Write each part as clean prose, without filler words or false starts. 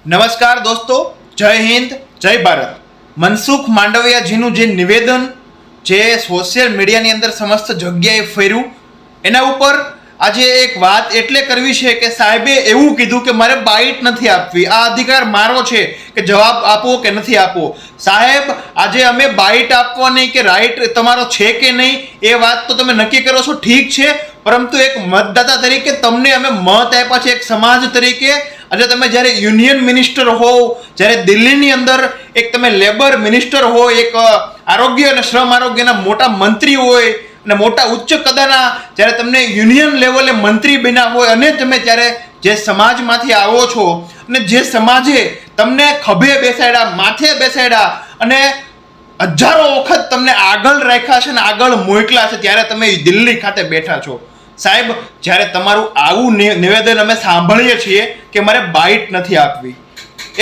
નમસ્કાર દોસ્તો, જય હિન્દ, જય ભારત. મનસુખ માંડવિયાજીનું જે નિવેદન જે સોશિયલ મીડિયાની અંદર સમસ્ત જગ્યાએ ફર્યું, એના ઉપર આજે એક વાત એટલે કરવી છે કે સાહેબે એવું કીધું કે મારે બાઇટ નથી આપવી, આ અધિકાર મારો છે કે જવાબ આપો કે નથી આપવો. સાહેબ, આજે અમે બાઇટ આપવાની કે રાઈટ તમારો છે કે નહીં એ વાત તો તમે નક્કી કરો છો, ઠીક છે, પરંતુ એક મતદાતા તરીકે તમને અમે મત આપ્યા છે, એક સમાજ તરીકે. આજે તમે જ્યારે યુનિયન મિનિસ્ટર હોવ, જ્યારે દિલ્હીની અંદર એક તમે લેબર મિનિસ્ટર હોય, એક આરોગ્ય અને શ્રમ આરોગ્યના મોટા મંત્રી હોય અને મોટા ઉચ્ચ કદાના જ્યારે તમને યુનિયન લેવલે મંત્રી બન્યા હોય અને તમે ત્યારે જે સમાજમાંથી આવો છો અને જે સમાજે તમને ખભે બેસાડ્યા, માથે બેસાડ્યા અને હજારો વખત તમને આગળ રાખ્યા છે અને આગળ મોકલ્યા છે, ત્યારે તમે દિલ્હી ખાતે બેઠા છો. સાહેબ, જ્યારે તમારું આવું નિવેદન અમે સાંભળીએ છીએ કે મારે બાઇટ નથી આપવી,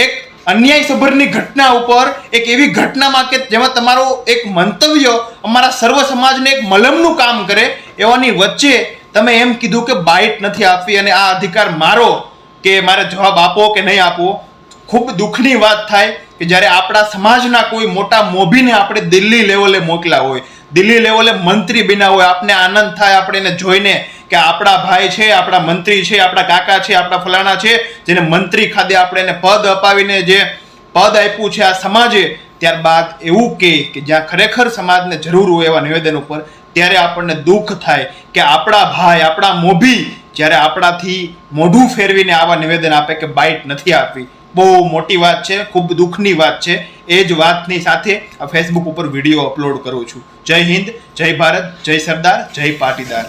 એક અન્યાય સભરની ઘટના ઉપર, એક એવી ઘટનામાં કે જેમાં તમારું એક મંતવ્ય અમારા સર્વ સમાજને એક મલમનું કામ કરે, એવાની વચ્ચે તમે એમ કીધું કે બાઇટ નથી આપવી અને આ અધિકાર મારો કે મારે જવાબ આપો કે નહીં આપવો. ખૂબ દુઃખની વાત થાય કે જ્યારે આપણા સમાજના કોઈ મોટા મોભીને આપણે દિલ્હી લેવલે મોકલ્યા હોય, દિલ્હી લેવલે મંત્રી બન્યા હોય, આપને આનંદ થાય આપણે એને જોઈને કે આપણા ભાઈ છે, આપણા મંત્રી છે, આપણા કાકા છે, આપણા ફલાણા છે, જેને મંત્રી ખાતે આપણે એને પદ અપાવીને જે પદ આપ્યું છે આ સમાજે, ત્યારબાદ એવું કે જ્યાં ખરેખર સમાજને જરૂર હોય એવા નિવેદન ઉપર, ત્યારે આપણને દુઃખ થાય કે આપણા ભાઈ, આપણા મોભી જ્યારે આપણાથી મોઢું ફેરવીને આવા નિવેદન આપે કે બાઇટ નથી આપવી. બહુ મોટી વાત છે, ખૂબ દુઃખની વાત છે. એ જ વાતની સાથે આ ફેસબુક ઉપર વિડીયો અપલોડ કરું છું. જય હિન્દ, જય ભારત, જય સરદાર, જય પાટીદાર.